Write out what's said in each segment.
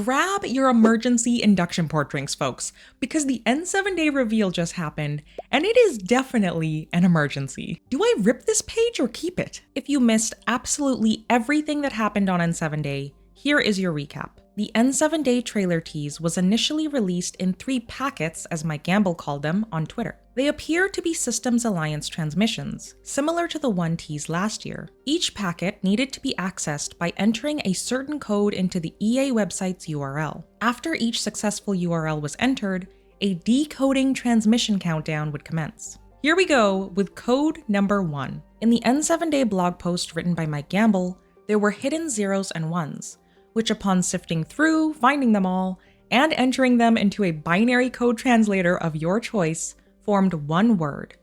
grab your emergency induction port drinks, folks, because the N7-day reveal just happened, and it is definitely an emergency. Do I rip this page or keep it? If you missed absolutely everything that happened on N7-day, here is your recap. The N7-day trailer tease was initially released in 3 packets, as Mike Gamble called them, on Twitter. They appear to be Systems Alliance transmissions, similar to the one teased last year. Each packet needed to be accessed by entering a certain code into the EA website's URL. After each successful URL was entered, a decoding transmission countdown would commence. Here we go with code number 1. In the N7-day blog post written by Mike Gamble, there were hidden zeros and ones, which upon sifting through, finding them all, and entering them into a binary code translator of your choice, formed one word: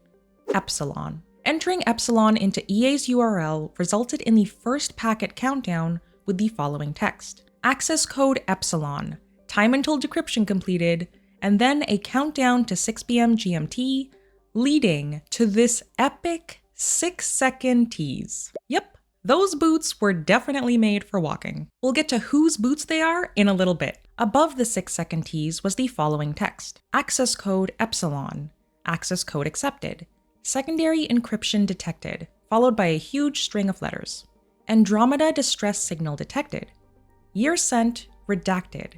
epsilon. Entering epsilon into EA's URL resulted in the first packet countdown with the following text: access code epsilon, time until decryption completed, and then a countdown to 6 p.m. GMT, leading to this epic 6-second tease. Yep. Those boots were definitely made for walking. We'll get to whose boots they are in a little bit. Above the 6-second tease was the following text: access code epsilon, access code accepted, secondary encryption detected, followed by a huge string of letters. Andromeda distress signal detected. Year sent redacted.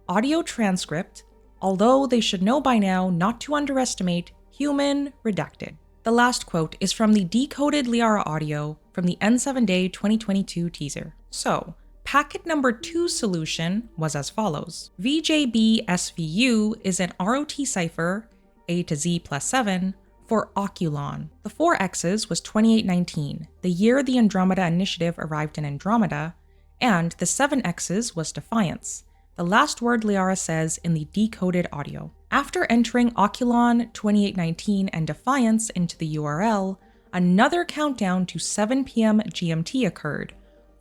Audio transcript, although they should know by now not to underestimate human redacted. The last quote is from the decoded Liara audio from the N7-day 2022 teaser. So, packet number 2's solution was as follows. VJB SVU is an ROT cipher, A to Z plus 7, for Oculon. The 4 X's was 2819, the year the Andromeda Initiative arrived in Andromeda, and the 7 X's was Defiance, the last word Liara says in the decoded audio. After entering Oculon 2819 and Defiance into the URL, another countdown to 7 p.m. GMT occurred,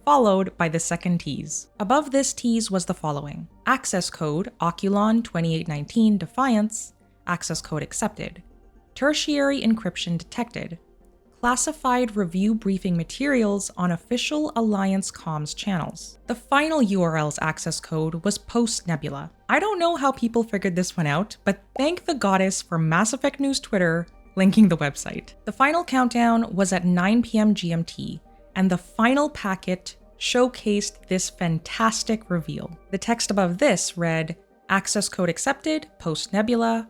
followed by the second tease. Above this tease was the following: access code Oculon 2819 Defiance, access code accepted, tertiary encryption detected, classified review briefing materials on official Alliance comms channels. The final URL's access code was post-Nebula. I don't know how people figured this one out, but thank the goddess for Mass Effect News Twitter linking the website. The final countdown was at 9 p.m. GMT, and the final packet showcased this fantastic reveal. The text above this read, access code accepted, post-Nebula,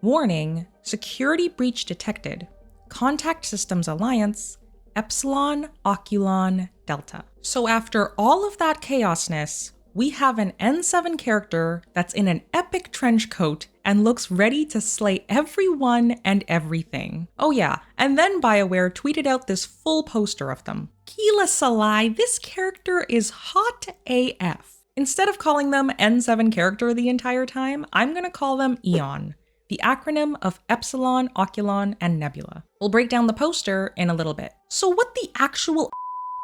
warning, security breach detected, Contact Systems Alliance, Epsilon, Oculon, Delta. So after all of that chaosness, we have an N7 character that's in an epic trench coat and looks ready to slay everyone and everything. Oh yeah, and then BioWare tweeted out this full poster of them. Keela Salai, this character is hot AF. Instead of calling them N7 character the entire time, I'm gonna call them Eon, the acronym of Epsilon, Oculon, and Nebula. We'll break down the poster in a little bit. So what the actual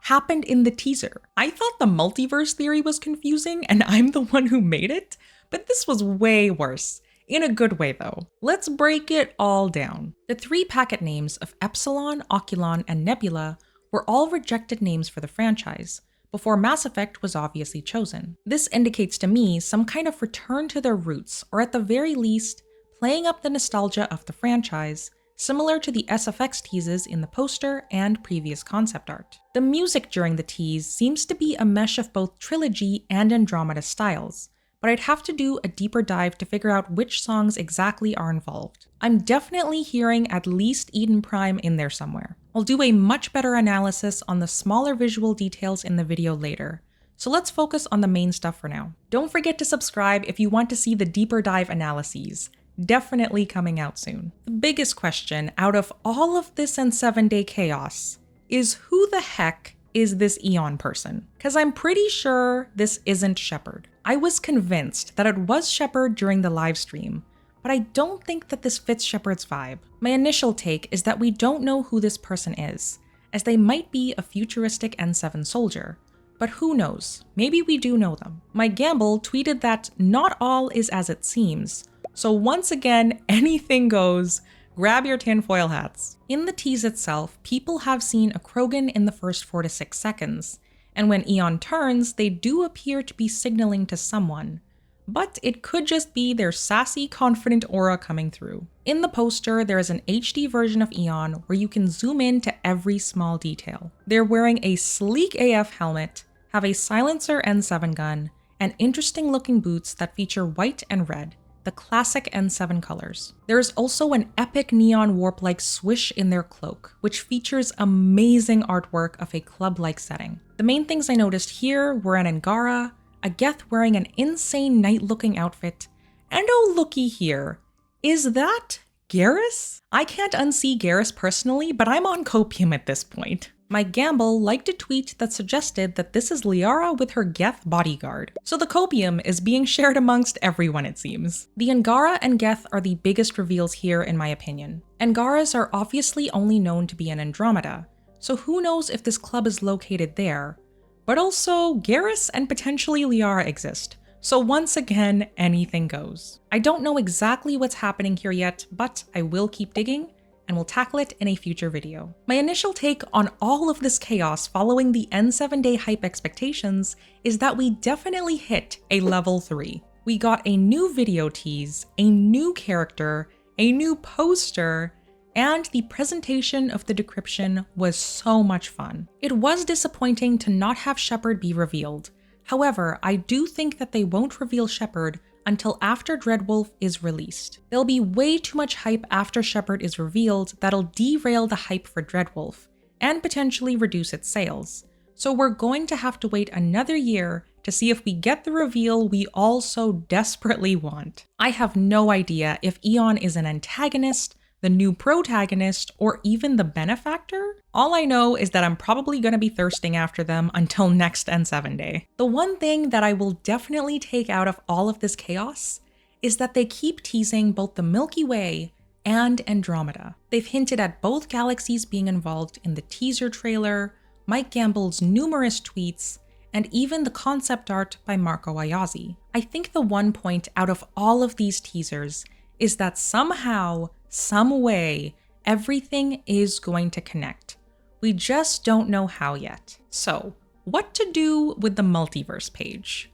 happened in the teaser? I thought the multiverse theory was confusing and I'm the one who made it, but this was way worse. In a good way though. Let's break it all down. The 3 packet names of Epsilon, Oculon, and Nebula were all rejected names for the franchise, before Mass Effect was obviously chosen. This indicates to me some kind of return to their roots, or at the very least, playing up the nostalgia of the franchise, similar to the SFX teases in the poster and previous concept art. The music during the tease seems to be a mesh of both Trilogy and Andromeda styles, but I'd have to do a deeper dive to figure out which songs exactly are involved. I'm definitely hearing at least Eden Prime in there somewhere. I'll do a much better analysis on the smaller visual details in the video later, so let's focus on the main stuff for now. Don't forget to subscribe if you want to see the deeper dive analyses. Definitely coming out soon. The biggest question out of all of this N7-day chaos is who the heck is this Eon person? Because I'm pretty sure this isn't Shepard. I was convinced that it was Shepard during the live stream, but I don't think that this fits Shepard's vibe. My initial take is that we don't know who this person is, as they might be a futuristic N7 soldier. But who knows? Maybe we do know them. Mike Gamble tweeted that not all is as it seems, so once again, anything goes. Grab your tinfoil hats. In the tease itself, people have seen a Krogan in the first 4 to 6 seconds, And when Eon turns, they do appear to be signaling to someone. But it could just be their sassy, confident aura coming through. In the poster, there is an HD version of Eon where you can zoom in to every small detail. They're wearing a sleek AF helmet, have a silencer N7 gun, and interesting looking boots that feature white and red, the classic N7 colors. There is also an epic neon warp-like swish in their cloak, which features amazing artwork of a club-like setting. The main things I noticed here were an Angara, a Geth wearing an insane knight-looking outfit, and oh looky here, is that Garrus? I can't unsee Garrus personally, but I'm on copium at this point. My Gamble liked a tweet that suggested that this is Liara with her Geth bodyguard. So the copium is being shared amongst everyone, it seems. The Angara and Geth are the biggest reveals here in my opinion. Angaras are obviously only known to be in Andromeda, so who knows if this club is located there. But also, Garrus and potentially Liara exist, so once again, anything goes. I don't know exactly what's happening here yet, but I will keep digging, and we'll tackle it in a future video. My initial take on all of this chaos following the N7-day hype expectations is that we definitely hit a level 3. We got a new video tease, a new character, a new poster, and the presentation of the decryption was so much fun. It was disappointing to not have Shepard be revealed. However, I do think that they won't reveal Shepard until after Dreadwolf is released. There'll be way too much hype after Shepard is revealed that'll derail the hype for Dreadwolf, and potentially reduce its sales. So we're going to have to wait another year to see if we get the reveal we all so desperately want. I have no idea if Eon is an antagonist, the new protagonist, or even the benefactor. All I know is that I'm probably gonna be thirsting after them until next N7 day. The one thing that I will definitely take out of all of this chaos is that they keep teasing both the Milky Way and Andromeda. They've hinted at both galaxies being involved in the teaser trailer, Mike Gamble's numerous tweets, and even the concept art by Marco Ayazi. I think the one point out of all of these teasers is that somehow, some way, everything is going to connect. We just don't know how yet. So, what to do with the Multiverse page?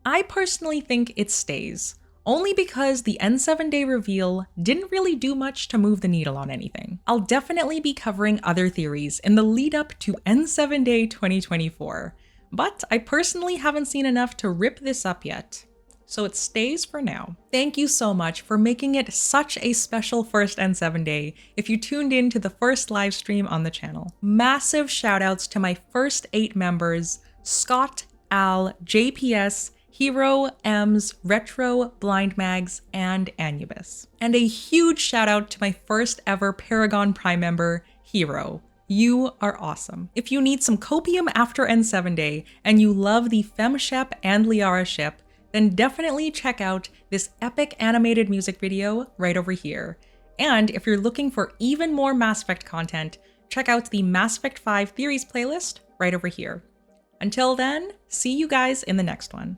I personally think it stays, only because the N7-day reveal didn't really do much to move the needle on anything. I'll definitely be covering other theories in the lead up to N7-day 2024, but I personally haven't seen enough to rip this up yet. So it stays for now. Thank you so much for making it such a special first N7 day if you tuned in to the first live stream on the channel. Massive shoutouts to my first 8 members, Scott, Al, JPS, Hero, Ems, Retro, Blind Mags, and Anubis. And a huge shout out to my first ever Paragon Prime member, Hero. You are awesome. If you need some copium after N7 day and you love the FemShep and Liara ship, then definitely check out this epic animated music video right over here. And if you're looking for even more Mass Effect content, check out the Mass Effect 5 Theories playlist right over here. Until then, see you guys in the next one.